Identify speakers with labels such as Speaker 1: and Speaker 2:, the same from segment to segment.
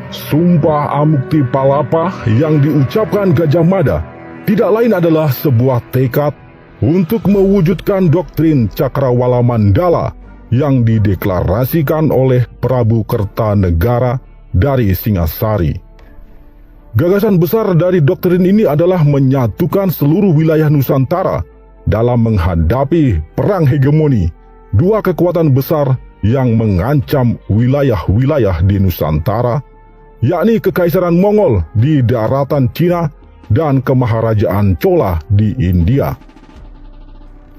Speaker 1: Sumpah Amukti Palapa yang diucapkan Gajah Mada tidak lain adalah sebuah tekad untuk mewujudkan doktrin Cakrawala Mandala yang dideklarasikan oleh Prabu Kertanegara dari Singasari. Gagasan besar dari doktrin ini adalah menyatukan seluruh wilayah Nusantara dalam menghadapi perang hegemoni dua kekuatan besar yang mengancam wilayah-wilayah di Nusantara, yakni Kekaisaran Mongol di daratan Cina dan Kemaharajaan Chola di India.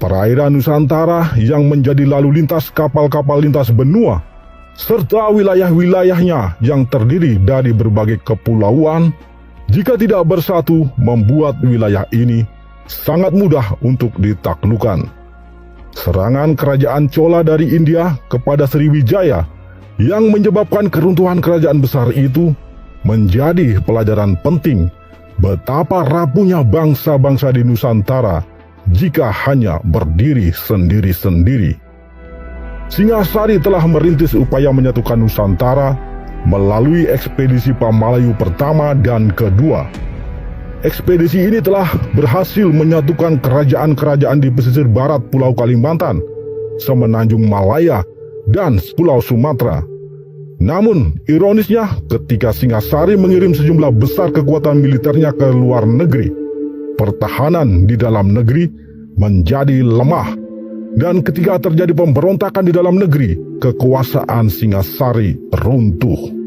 Speaker 1: Perairan Nusantara yang menjadi lalu lintas kapal-kapal lintas benua, serta wilayah-wilayahnya yang terdiri dari berbagai kepulauan, jika tidak bersatu membuat wilayah ini sangat mudah untuk ditaklukkan. Serangan kerajaan Chola dari India kepada Sriwijaya yang menyebabkan keruntuhan kerajaan besar itu menjadi pelajaran penting betapa rapuhnya bangsa-bangsa di Nusantara jika hanya berdiri sendiri-sendiri. Singasari telah merintis upaya menyatukan Nusantara melalui ekspedisi Pamalayu pertama dan kedua. Ekspedisi ini telah berhasil menyatukan kerajaan-kerajaan di pesisir barat Pulau Kalimantan, Semenanjung Malaya, dan Pulau Sumatera. Namun, ironisnya ketika Singasari mengirim sejumlah besar kekuatan militernya ke luar negeri, pertahanan di dalam negeri menjadi lemah. Dan ketika terjadi pemberontakan di dalam negeri, kekuasaan Singasari runtuh.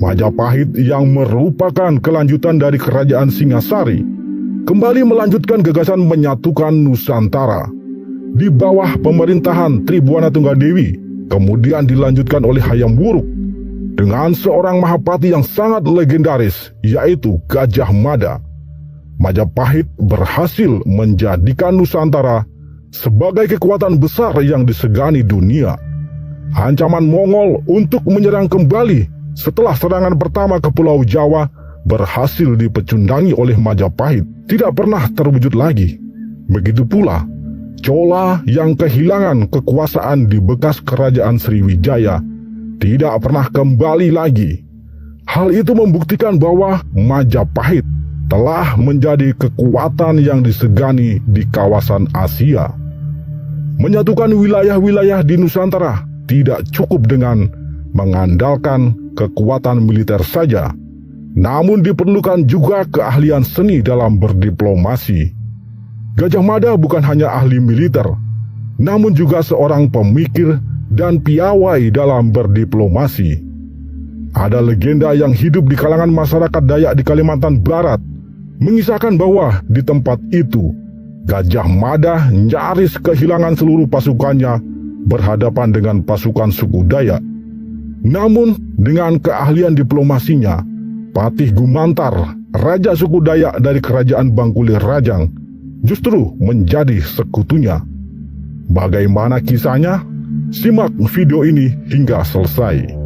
Speaker 1: Majapahit yang merupakan kelanjutan dari kerajaan Singasari kembali melanjutkan gagasan menyatukan Nusantara di bawah pemerintahan Tribuana Tunggadewi, kemudian dilanjutkan oleh Hayam Wuruk dengan seorang Mahapati yang sangat legendaris, yaitu Gajah Mada. Majapahit berhasil menjadikan Nusantara sebagai kekuatan besar yang disegani dunia. Ancaman Mongol untuk menyerang kembali setelah serangan pertama ke Pulau Jawa berhasil dipecundangi oleh Majapahit tidak pernah terwujud lagi. Begitu pula Chola yang kehilangan kekuasaan di bekas kerajaan Sriwijaya tidak pernah kembali lagi. Hal itu membuktikan bahwa Majapahit telah menjadi kekuatan yang disegani di kawasan Asia. Menyatukan wilayah-wilayah di Nusantara tidak cukup dengan mengandalkan kekuatan militer saja, namun diperlukan juga keahlian seni dalam berdiplomasi. Gajah Mada bukan hanya ahli militer, namun juga seorang pemikir dan piawai dalam berdiplomasi. Ada legenda yang hidup di kalangan masyarakat Dayak di Kalimantan Barat mengisahkan bahwa di tempat itu Gajah Mada nyaris kehilangan seluruh pasukannya berhadapan dengan pasukan suku Dayak. Namun dengan keahlian diplomasinya, Patih Gumantar, raja suku Dayak dari kerajaan Bangkulir Rajang, justru menjadi sekutunya. Bagaimana kisahnya? Simak video ini hingga selesai.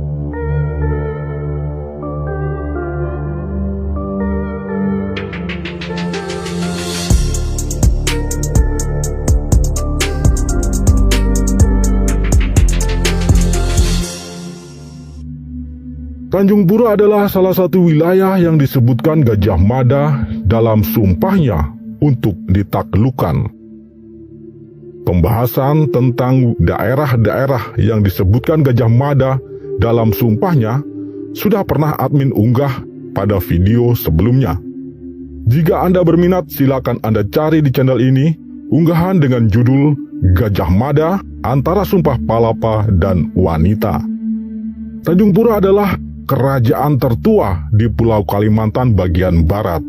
Speaker 1: Tanjung Pura adalah salah satu wilayah yang disebutkan Gajah Mada dalam sumpahnya untuk ditaklukkan. Pembahasan tentang daerah-daerah yang disebutkan Gajah Mada dalam sumpahnya sudah pernah admin unggah pada video sebelumnya. Jika Anda berminat, silakan Anda cari di channel ini unggahan dengan judul Gajah Mada Antara Sumpah Palapa dan Wanita. Tanjung Pura adalah kerajaan tertua di Pulau Kalimantan bagian barat.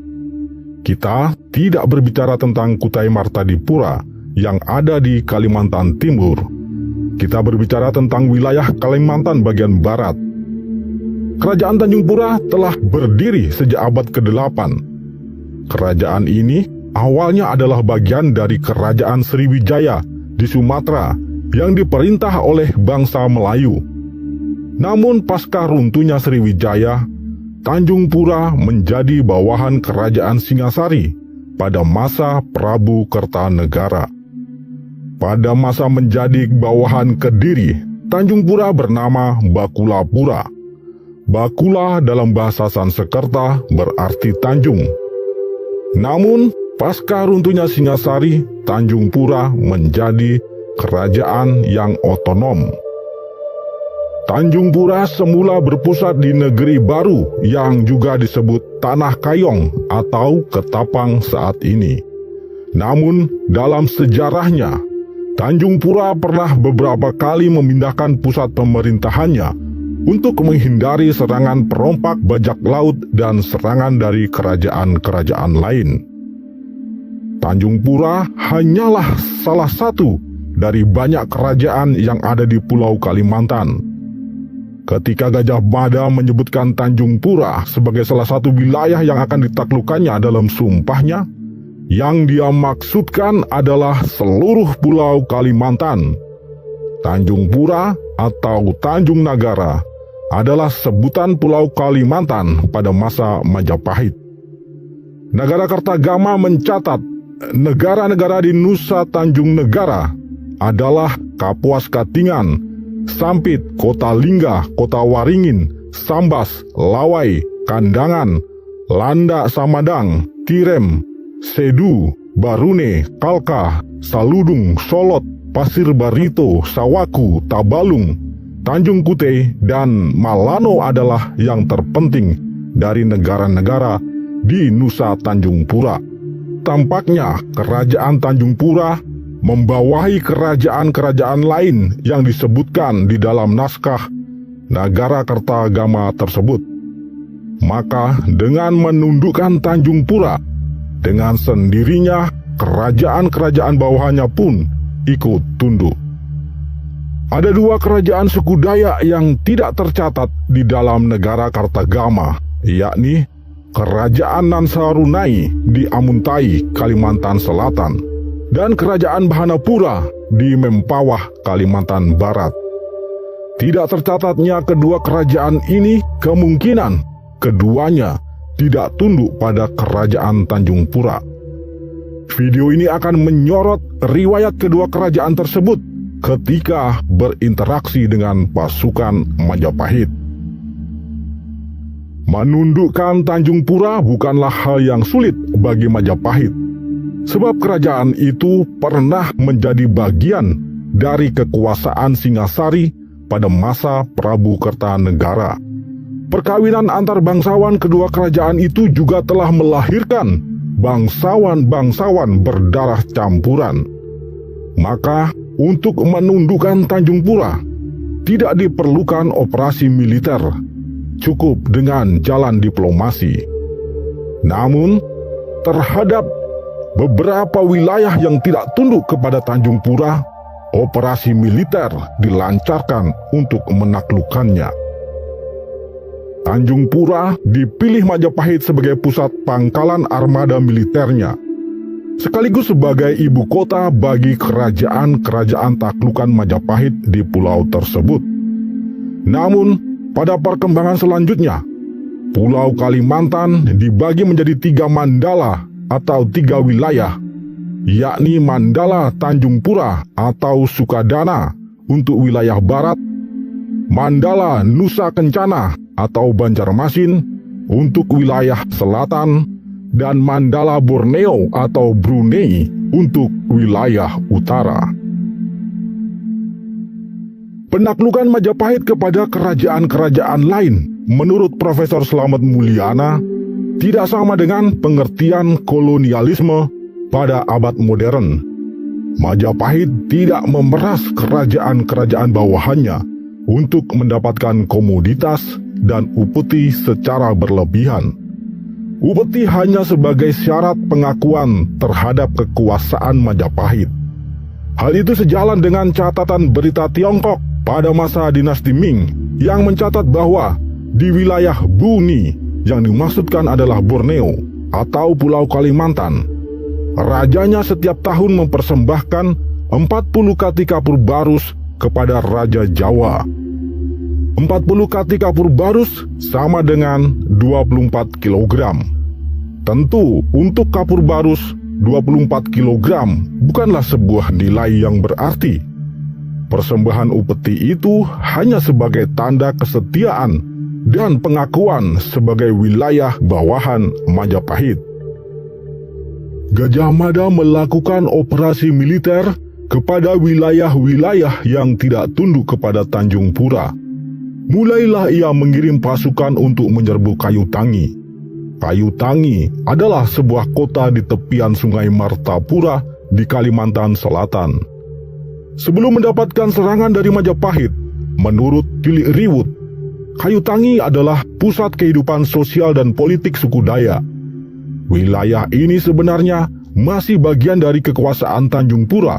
Speaker 1: Kita tidak berbicara tentang Kutai Martadipura yang ada di Kalimantan Timur. Kita berbicara tentang wilayah Kalimantan bagian barat. Kerajaan Tanjung Pura telah berdiri sejak abad ke-8. Kerajaan ini awalnya adalah bagian dari kerajaan Sriwijaya di Sumatera yang diperintah oleh bangsa Melayu. Namun pasca runtuhnya Sriwijaya, Tanjung Pura menjadi bawahan kerajaan Singasari pada masa Prabu Kertanegara. Pada masa menjadi bawahan Kediri, Tanjung Pura bernama Bakulapura. Bakula dalam bahasa Sansekerta berarti Tanjung. Namun, pasca runtuhnya Singasari, Tanjung Pura menjadi kerajaan yang otonom. Tanjung Pura semula berpusat di negeri baru yang juga disebut Tanah Kayong atau Ketapang saat ini. Namun, dalam sejarahnya, Tanjung Pura pernah beberapa kali memindahkan pusat pemerintahannya untuk menghindari serangan perompak bajak laut dan serangan dari kerajaan-kerajaan lain. Tanjung Pura hanyalah salah satu dari banyak kerajaan yang ada di Pulau Kalimantan. Ketika Gajah Mada menyebutkan Tanjung Pura sebagai salah satu wilayah yang akan ditaklukkannya dalam sumpahnya, yang dia maksudkan adalah seluruh Pulau Kalimantan. Tanjung Pura atau Tanjung Nagara adalah sebutan Pulau Kalimantan pada masa Majapahit. Nagarakertagama mencatat negara-negara di Nusa Tanjung Negara adalah Kapuas Katingan, Sampit, Kota Lingga, Kota Waringin, Sambas, Lawai, Kandangan, Landa Samadang, Tirem, Sedu, Barune, Kalka, Saludung, Solot, Pasir Barito, Sawaku, Tabalung, Tanjung Kute, dan Malano adalah yang terpenting dari negara-negara di Nusa Tanjung Pura. Tampaknya kerajaan Tanjung Pura membawahi kerajaan-kerajaan lain yang disebutkan di dalam naskah Nagarakertagama tersebut. Maka dengan menundukkan Tanjung Pura, dengan sendirinya kerajaan-kerajaan bawahannya pun ikut tunduk. Ada dua kerajaan suku Dayak yang tidak tercatat di dalam Nagarakertagama, yakni Kerajaan Nansarunai di Amuntai, Kalimantan Selatan, dan Kerajaan Bahanapura di Mempawah, Kalimantan Barat. Tidak tercatatnya kedua kerajaan ini kemungkinan keduanya tidak tunduk pada Kerajaan Tanjung Pura. Video ini akan menyorot riwayat kedua kerajaan tersebut ketika berinteraksi dengan pasukan Majapahit. Menundukkan Tanjung Pura bukanlah hal yang sulit bagi Majapahit, sebab kerajaan itu pernah menjadi bagian dari kekuasaan Singasari pada masa Prabu Kertanegara. Perkawinan antar bangsawan kedua kerajaan itu juga telah melahirkan bangsawan-bangsawan berdarah campuran. Maka, untuk menundukkan Tanjung Pura, tidak diperlukan operasi militer, cukup dengan jalan diplomasi. Namun, terhadap beberapa wilayah yang tidak tunduk kepada Tanjung Pura, operasi militer dilancarkan untuk menaklukkannya. Tanjung Pura dipilih Majapahit sebagai pusat pangkalan armada militernya, sekaligus sebagai ibu kota bagi kerajaan-kerajaan taklukan Majapahit di pulau tersebut. Namun, pada perkembangan selanjutnya, Pulau Kalimantan dibagi menjadi 3 mandala atau 3 wilayah, yakni Mandala Tanjung Pura atau Sukadana untuk wilayah barat, Mandala Nusa Kencana atau Banjarmasin untuk wilayah selatan, dan Mandala Borneo atau Brunei untuk wilayah utara. Penaklukan Majapahit kepada kerajaan-kerajaan lain menurut Profesor Slamet Mulyana tidak sama dengan pengertian kolonialisme pada abad modern. Majapahit tidak memeras kerajaan-kerajaan bawahannya untuk mendapatkan komoditas dan upeti secara berlebihan. Upeti hanya sebagai syarat pengakuan terhadap kekuasaan Majapahit. Hal itu sejalan dengan catatan berita Tiongkok pada masa dinasti Ming yang mencatat bahwa di wilayah Buni yang dimaksudkan adalah Borneo atau Pulau Kalimantan, rajanya setiap tahun mempersembahkan 40 kati kapur barus kepada Raja Jawa. 40 kati kapur barus sama dengan 24 kg. Tentu untuk kapur barus 24 kg bukanlah sebuah nilai yang berarti. Persembahan upeti itu hanya sebagai tanda kesetiaan dan pengakuan sebagai wilayah bawahan Majapahit. Gajah Mada melakukan operasi militer kepada wilayah-wilayah yang tidak tunduk kepada Tanjung Pura. Mulailah ia mengirim pasukan untuk menyerbu Kayu Tangi. Kayu Tangi adalah sebuah kota di tepian Sungai Martapura di Kalimantan Selatan. Sebelum mendapatkan serangan dari Majapahit, menurut Cilik Riwut, Kayu Tangi adalah pusat kehidupan sosial dan politik suku Dayak. Wilayah ini sebenarnya masih bagian dari kekuasaan Tanjung Pura,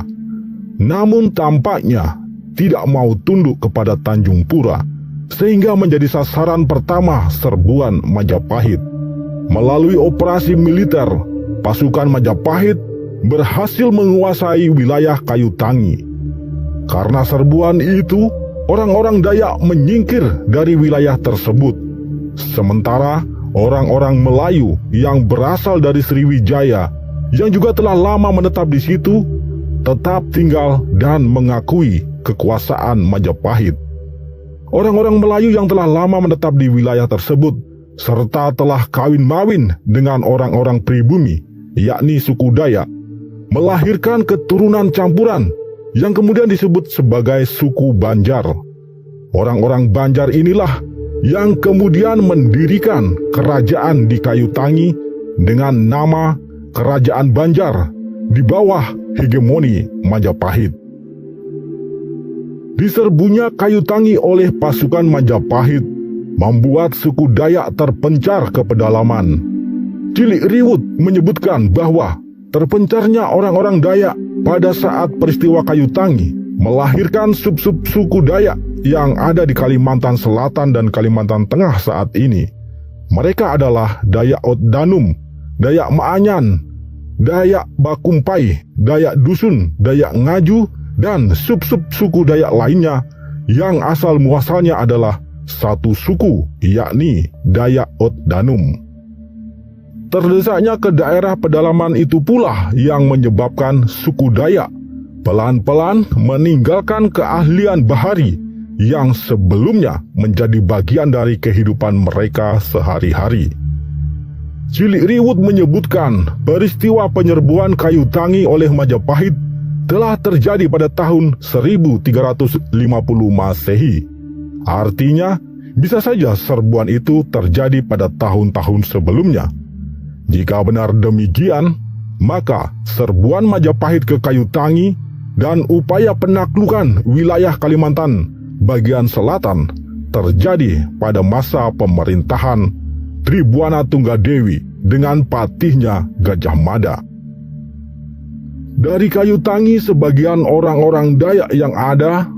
Speaker 1: namun tampaknya tidak mau tunduk kepada Tanjung Pura, sehingga menjadi sasaran pertama serbuan Majapahit. Melalui operasi militer, pasukan Majapahit berhasil menguasai wilayah Kayu Tangi. Karena serbuan itu, orang-orang Dayak menyingkir dari wilayah tersebut. Sementara orang-orang Melayu yang berasal dari Sriwijaya, yang juga telah lama menetap di situ, tetap tinggal dan mengakui kekuasaan Majapahit. Orang-orang Melayu yang telah lama menetap di wilayah tersebut, serta telah kawin-mawin dengan orang-orang pribumi, yakni suku Dayak, melahirkan keturunan campuran yang kemudian disebut sebagai suku Banjar. Orang-orang Banjar inilah yang kemudian mendirikan kerajaan di Kayu Tangi dengan nama Kerajaan Banjar di bawah hegemoni Majapahit. Diserbunya Kayu Tangi oleh pasukan Majapahit membuat suku Dayak terpencar ke pedalaman. Cilik Riwut menyebutkan bahwa terpencarnya orang-orang Dayak pada saat peristiwa Kayu Tangi melahirkan sub-sub suku Dayak yang ada di Kalimantan Selatan dan Kalimantan Tengah saat ini. Mereka adalah Dayak Ot Danum, Dayak Maanyan, Dayak Bakumpai, Dayak Dusun, Dayak Ngaju, dan sub-sub suku Dayak lainnya yang asal muasalnya adalah satu suku, yakni Dayak Ot Danum. Terdesaknya ke daerah pedalaman itu pula yang menyebabkan suku Dayak pelan-pelan meninggalkan keahlian bahari yang sebelumnya menjadi bagian dari kehidupan mereka sehari-hari. Cilik Riwut menyebutkan peristiwa penyerbuan Kayu Tangi oleh Majapahit telah terjadi pada tahun 1350 Masehi. Artinya, bisa saja serbuan itu terjadi pada tahun-tahun sebelumnya. Jika benar demikian, maka serbuan Majapahit ke Kayu Tangi dan upaya penaklukan wilayah Kalimantan bagian selatan terjadi pada masa pemerintahan Tribuana Tunggadewi dengan patihnya Gajah Mada. Dari Kayu Tangi, sebagian orang-orang Dayak yang ada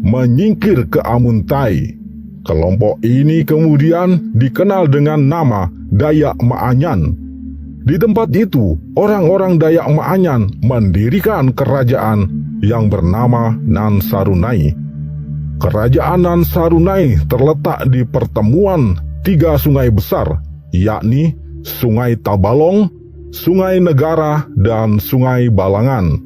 Speaker 1: menyingkir ke Amuntai. Kelompok ini kemudian dikenal dengan nama Dayak Maanyan. Di tempat itu, orang-orang Dayak Maanyan mendirikan kerajaan yang bernama Nansarunai. Kerajaan Nansarunai terletak di pertemuan tiga sungai besar, yakni Sungai Tabalong, Sungai Negara, dan Sungai Balangan.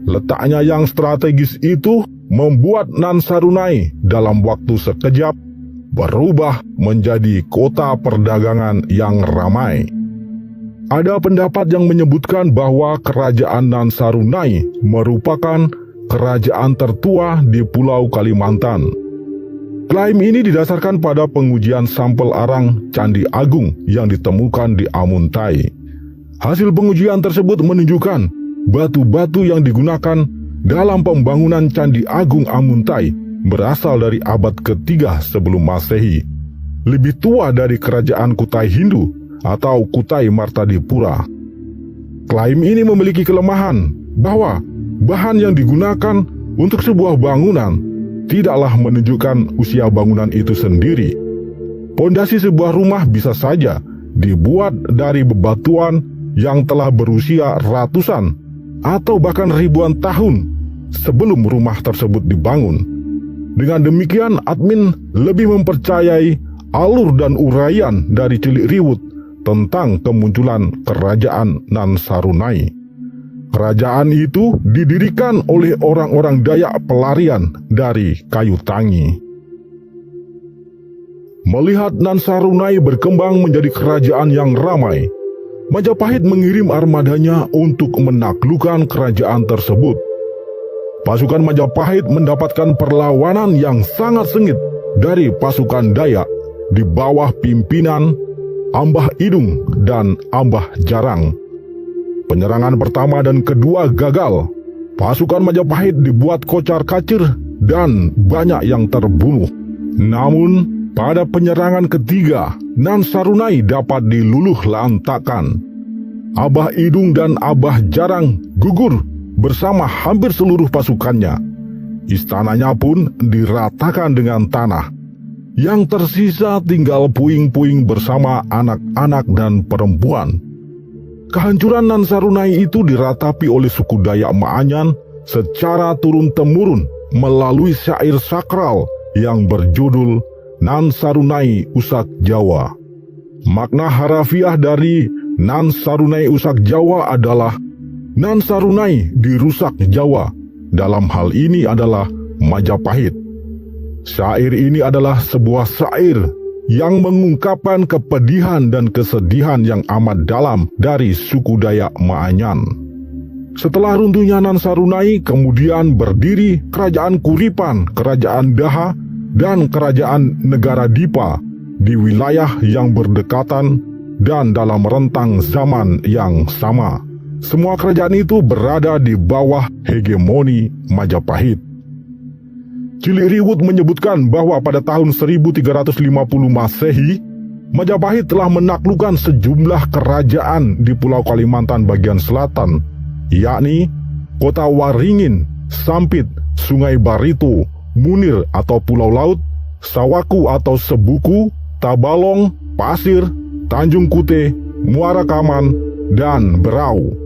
Speaker 1: Letaknya yang strategis itu membuat Nansarunai dalam waktu sekejap berubah menjadi kota perdagangan yang ramai. Ada pendapat yang menyebutkan bahwa kerajaan Nansarunai merupakan kerajaan tertua di Pulau Kalimantan. Klaim ini didasarkan pada pengujian sampel arang Candi Agung yang ditemukan di Amuntai. Hasil pengujian tersebut menunjukkan batu-batu yang digunakan dalam pembangunan Candi Agung Amuntai berasal dari abad ketiga sebelum Masehi, lebih tua dari kerajaan Kutai Hindu atau Kutai Martadipura. Klaim ini memiliki kelemahan bahwa bahan yang digunakan untuk sebuah bangunan tidaklah menunjukkan usia bangunan itu sendiri. Pondasi sebuah rumah bisa saja dibuat dari bebatuan yang telah berusia ratusan atau bahkan ribuan tahun sebelum rumah tersebut dibangun. Dengan demikian, admin lebih mempercayai alur dan uraian dari Cilik Riwut tentang kemunculan kerajaan Nansarunai. Kerajaan itu didirikan oleh orang-orang Dayak pelarian dari Kayu Tangi. Melihat Nansarunai berkembang menjadi kerajaan yang ramai, Majapahit mengirim armadanya untuk menaklukkan kerajaan tersebut. Pasukan Majapahit mendapatkan perlawanan yang sangat sengit dari pasukan Dayak di bawah pimpinan Ambah Idung dan Ambah Jarang. Penyerangan pertama dan kedua gagal. Pasukan Majapahit dibuat kocar-kacir dan banyak yang terbunuh. Namun, pada penyerangan ketiga, Nansarunai dapat diluluh lantakan. Ambah Idung dan Ambah Jarang gugur bersama hampir seluruh pasukannya. Istananya pun diratakan dengan tanah. Yang tersisa tinggal puing-puing bersama anak-anak dan perempuan. Kehancuran Nansarunai itu diratapi oleh suku Dayak Maanyan secara turun-temurun melalui syair sakral yang berjudul Nansarunai Usak Jawa. Makna harafiah dari Nansarunai Usak Jawa adalah Nansarunai dirusak Jawa. Dalam hal ini adalah Majapahit. Syair ini adalah sebuah syair yang mengungkapkan kepedihan dan kesedihan yang amat dalam dari suku Dayak Maanyan. Setelah runtuhnya Nansarunai, kemudian berdiri Kerajaan Kuripan, Kerajaan Daha, dan Kerajaan Negara Dipa di wilayah yang berdekatan dan dalam rentang zaman yang sama. Semua kerajaan itu berada di bawah hegemoni Majapahit. Cilik Riwut menyebutkan bahwa pada tahun 1350 Masehi, Majapahit telah menaklukkan sejumlah kerajaan di Pulau Kalimantan bagian selatan, yakni Kota Waringin, Sampit, Sungai Barito, Munir atau Pulau Laut, Sawaku atau Sebuku, Tabalong, Pasir, Tanjung Kute, Muara Kaman, dan Berau.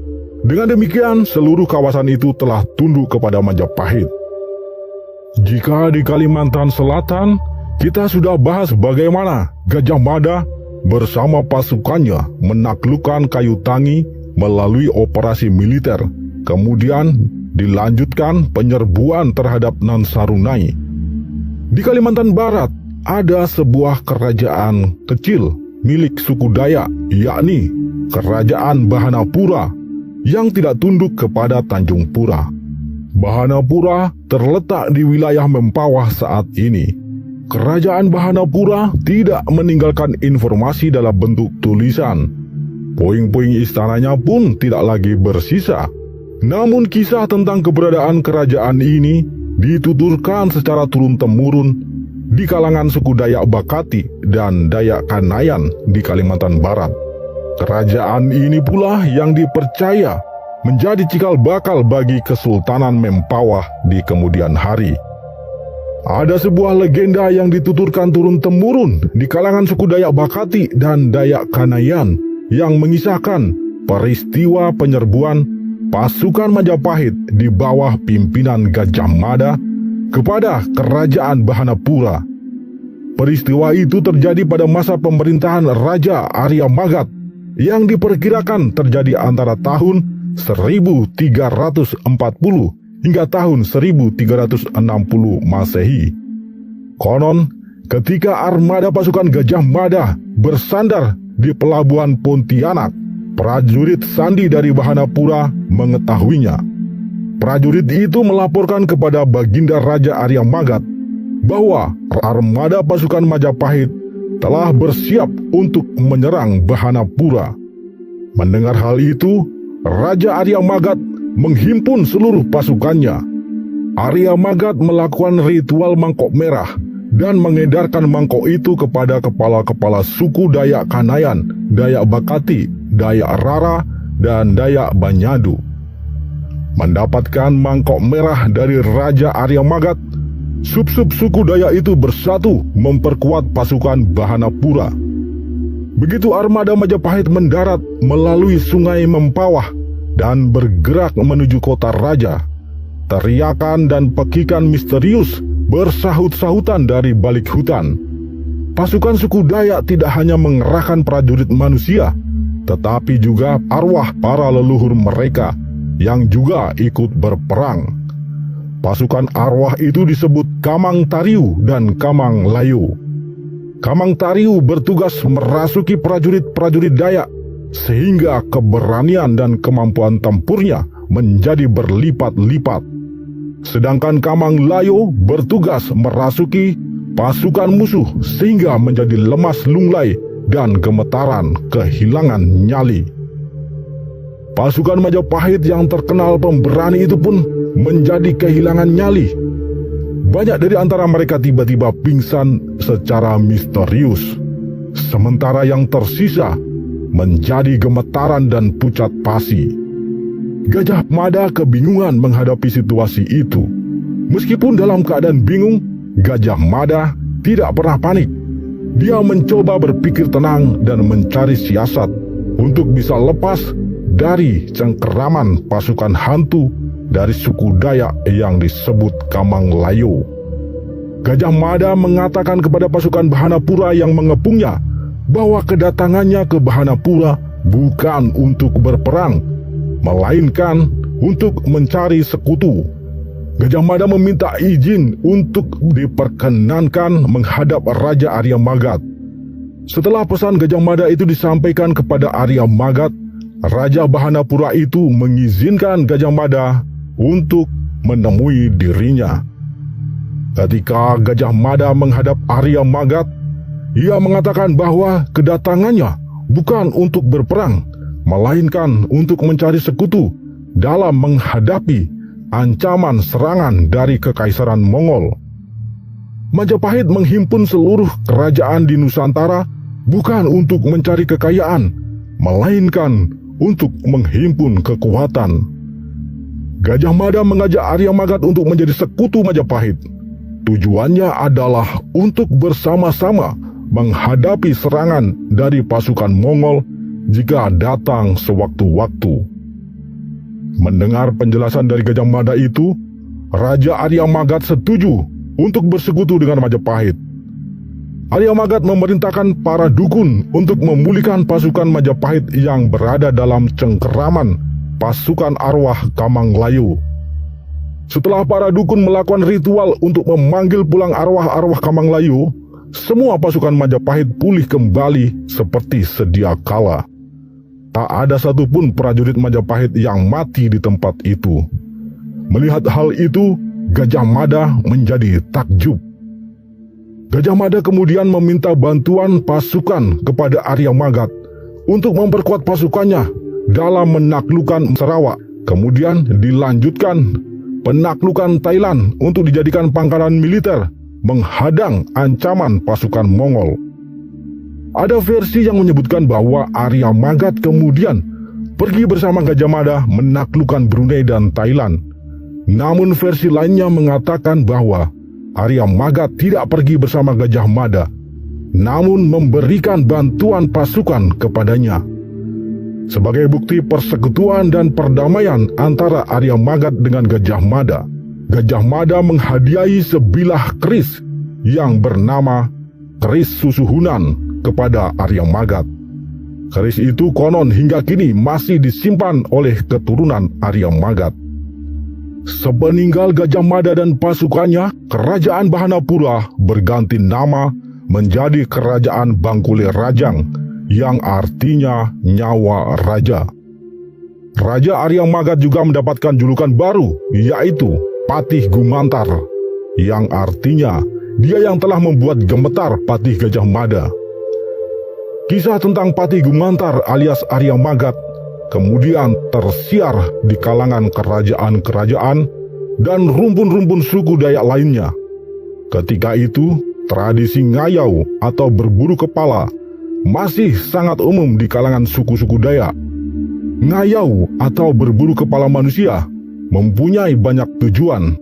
Speaker 1: Dengan demikian, seluruh kawasan itu telah tunduk kepada Majapahit. Jika di Kalimantan Selatan, kita sudah bahas bagaimana Gajah Mada bersama pasukannya menaklukkan Kayu Tangi melalui operasi militer. Kemudian dilanjutkan penyerbuan terhadap Nansarunai. Di Kalimantan Barat ada sebuah kerajaan kecil milik suku Dayak, yakni Kerajaan Bahanapura yang tidak tunduk kepada Tanjung Pura. Bahanapura terletak di wilayah Mempawah saat ini. Kerajaan Bahanapura tidak meninggalkan informasi dalam bentuk tulisan. Puing-puing istananya pun tidak lagi bersisa. Namun kisah tentang keberadaan kerajaan ini dituturkan secara turun-temurun di kalangan suku Dayak Bakati dan Dayak Kanayan di Kalimantan Barat. Kerajaan ini pula yang dipercaya menjadi cikal bakal bagi Kesultanan Mempawah di kemudian hari. Ada sebuah legenda yang dituturkan turun-temurun di kalangan suku Dayak Bakati dan Dayak Kanayan yang mengisahkan peristiwa penyerbuan pasukan Majapahit di bawah pimpinan Gajah Mada kepada Kerajaan Bahanapura. Peristiwa itu terjadi pada masa pemerintahan Raja Arya Magat yang diperkirakan terjadi antara tahun 1340 hingga tahun 1360 Masehi. Konon, ketika armada pasukan Gajah Mada bersandar di pelabuhan Pontianak, prajurit Sandi dari Bahanapura mengetahuinya. Prajurit itu melaporkan kepada Baginda Raja Arya Magat bahwa armada pasukan Majapahit telah bersiap untuk menyerang Bahanapura. Mendengar hal itu, Raja Arya Magat menghimpun seluruh pasukannya. Arya Magat melakukan ritual mangkok merah dan mengedarkan mangkok itu kepada kepala-kepala suku Dayak Kanayan, Dayak Bakati, Dayak Rara, dan Dayak Banyadu. Mendapatkan mangkok merah dari Raja Arya Magat, sub-sub suku Dayak itu bersatu memperkuat pasukan Bahanapura. Begitu armada Majapahit mendarat melalui Sungai Mempawah dan bergerak menuju kota raja, teriakan dan pekikan misterius bersahut-sahutan dari balik hutan. Pasukan suku Dayak tidak hanya mengerahkan prajurit manusia, tetapi juga arwah para leluhur mereka yang juga ikut berperang. Pasukan arwah itu disebut Kamang Tariu dan Kamang Layu. Kamang Tariu bertugas merasuki prajurit-prajurit Dayak sehingga keberanian dan kemampuan tempurnya menjadi berlipat-lipat. Sedangkan Kamang Layo bertugas merasuki pasukan musuh sehingga menjadi lemas lunglai dan gemetaran kehilangan nyali. Pasukan Majapahit yang terkenal pemberani itu pun menjadi kehilangan nyali. Banyak dari antara mereka tiba-tiba pingsan secara misterius, sementara yang tersisa menjadi gemetaran dan pucat pasi. Gajah Mada kebingungan menghadapi situasi itu. Meskipun dalam keadaan bingung, Gajah Mada tidak pernah panik. Dia mencoba berpikir tenang dan mencari siasat untuk bisa lepas dari cengkeraman pasukan hantu dari suku Dayak yang disebut Kamang Layo. Gajah Mada mengatakan kepada pasukan Bahanapura yang mengepungnya bahwa kedatangannya ke Bahanapura bukan untuk berperang, melainkan untuk mencari sekutu. Gajah Mada meminta izin untuk diperkenankan menghadap Raja Arya Magat. Setelah pesan Gajah Mada itu disampaikan kepada Arya Magat, Raja Bahanapura itu mengizinkan Gajah Mada untuk menemui dirinya. Ketika Gajah Mada menghadap Arya Magat, ia mengatakan bahwa kedatangannya bukan untuk berperang, melainkan untuk mencari sekutu dalam menghadapi ancaman serangan dari Kekaisaran Mongol. Majapahit menghimpun seluruh kerajaan di Nusantara bukan untuk mencari kekayaan, melainkan untuk menghimpun kekuatan. Gajah Mada mengajak Arya Magat untuk menjadi sekutu Majapahit. Tujuannya adalah untuk bersama-sama menghadapi serangan dari pasukan Mongol jika datang sewaktu-waktu. Mendengar penjelasan dari Gajah Mada itu, Raja Arya Magat setuju untuk bersekutu dengan Majapahit. Arya Magat memerintahkan para dukun untuk memulihkan pasukan Majapahit yang berada dalam cengkeraman pasukan arwah Kamang Layo. Setelah para dukun melakukan ritual untuk memanggil pulang arwah-arwah Kamang Layo, semua pasukan Majapahit pulih kembali seperti sedia kala. Tak ada satupun prajurit Majapahit yang mati di tempat itu. Melihat hal itu, Gajah Mada menjadi takjub. Gajah Mada kemudian meminta bantuan pasukan kepada Arya Magat untuk memperkuat pasukannya dalam menaklukkan Sarawak. Kemudian dilanjutkan penaklukan Thailand untuk dijadikan pangkalan militer menghadang ancaman pasukan Mongol. Ada versi yang menyebutkan bahwa Arya Magat kemudian pergi bersama Gajah Mada menaklukkan Brunei dan Thailand. Namun versi lainnya mengatakan bahwa Arya Magat tidak pergi bersama Gajah Mada, namun memberikan bantuan pasukan kepadanya. Sebagai bukti persekutuan dan perdamaian antara Arya Magat dengan Gajah Mada, Gajah Mada menghadiahi sebilah keris yang bernama keris Susuhunan kepada Arya Magat. Keris itu konon hingga kini masih disimpan oleh keturunan Arya Magat. Sepeninggal Gajah Mada dan pasukannya, Kerajaan Bahanapura berganti nama menjadi Kerajaan Bangkule Rajang, yang artinya nyawa raja. Raja Arya Magat juga mendapatkan julukan baru, yaitu Patih Gumantar, yang artinya dia yang telah membuat gemetar Patih Gajah Mada. Kisah tentang Patih Gumantar alias Arya Magat kemudian tersiar di kalangan kerajaan-kerajaan dan rumpun-rumpun suku Dayak lainnya. Ketika itu, tradisi ngayau atau berburu kepala masih sangat umum di kalangan suku-suku Dayak. Ngayau atau berburu kepala manusia mempunyai banyak tujuan.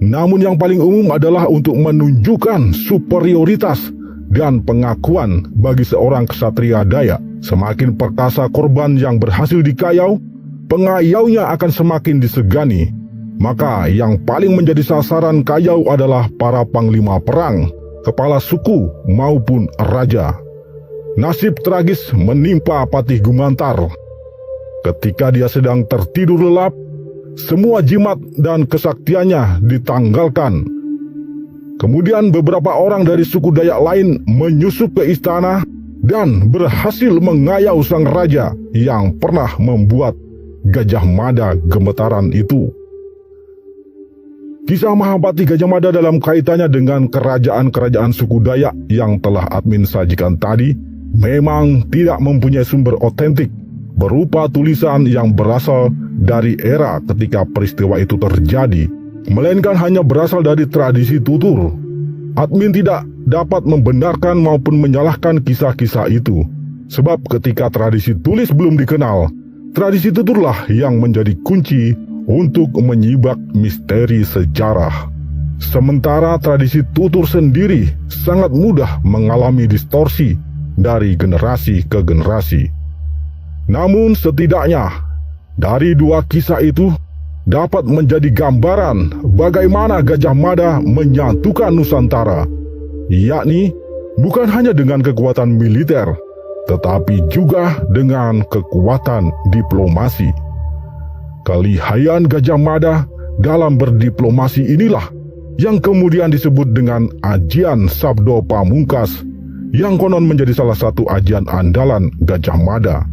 Speaker 1: Namun yang paling umum adalah untuk menunjukkan superioritas dan pengakuan bagi seorang ksatria Dayak. Semakin perkasa korban yang berhasil dikayau, pengayaunya akan semakin disegani. Maka yang paling menjadi sasaran kayau adalah para panglima perang, kepala suku maupun raja. Nasib tragis menimpa Patih Gumantar. Ketika dia sedang tertidur lelap, semua jimat dan kesaktiannya ditanggalkan. Kemudian beberapa orang dari suku Dayak lain menyusup ke istana dan berhasil mengayau sang raja yang pernah membuat Gajah Mada gemetaran itu. Kisah Mahapati Gajah Mada dalam kaitannya dengan kerajaan-kerajaan suku Dayak yang telah admin sajikan tadi memang tidak mempunyai sumber otentik berupa tulisan yang berasal dari era ketika peristiwa itu terjadi, melainkan hanya berasal dari tradisi tutur. Admin tidak dapat membenarkan maupun menyalahkan kisah-kisah itu, sebab ketika tradisi tulis belum dikenal, tradisi tuturlah yang menjadi kunci untuk menyibak misteri sejarah. Sementara tradisi tutur sendiri sangat mudah mengalami distorsi dari generasi ke generasi. Namun setidaknya dari dua kisah itu dapat menjadi gambaran bagaimana Gajah Mada menyatukan Nusantara, yakni bukan hanya dengan kekuatan militer, tetapi juga dengan kekuatan diplomasi. Kelihayan Gajah Mada dalam berdiplomasi inilah yang kemudian disebut dengan Ajian Sabdo Pamungkas, yang konon menjadi salah satu ajian andalan Gajah Mada.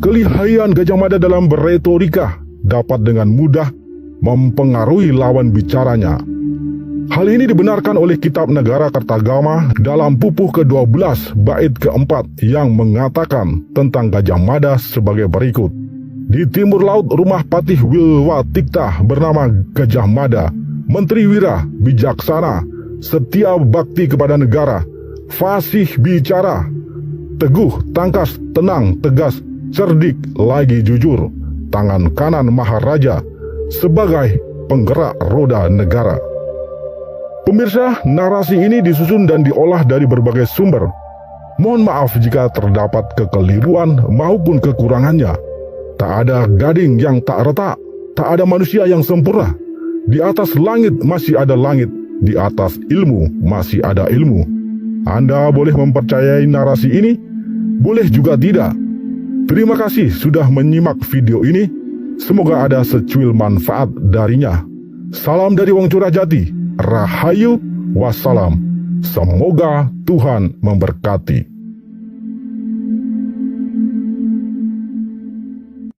Speaker 1: Kelihayan Gajah Mada dalam berretorika dapat dengan mudah mempengaruhi lawan bicaranya. Hal ini dibenarkan oleh Kitab Negara Kertagama dalam pupuh ke-12 bait ke-4 yang mengatakan tentang Gajah Mada sebagai berikut. Di timur laut rumah Patih Wilwatikta bernama Gajah Mada, Menteri Wira, bijaksana, setia bakti kepada negara, fasih bicara, teguh, tangkas, tenang, tegas, cerdik, lagi jujur, tangan kanan Maharaja, sebagai penggerak roda negara. Pemirsa, narasi ini disusun dan diolah dari berbagai sumber. Mohon maaf jika terdapat kekeliruan maupun kekurangannya. Tak ada gading yang tak retak, tak ada manusia yang sempurna. Di atas langit masih ada langit, di atas ilmu masih ada ilmu. Anda boleh mempercayai narasi ini, boleh juga tidak. Terima kasih sudah menyimak video ini. Semoga ada secuil manfaat darinya. Salam dari Wong Curahjati. Rahayu, wassalam. Semoga Tuhan memberkati.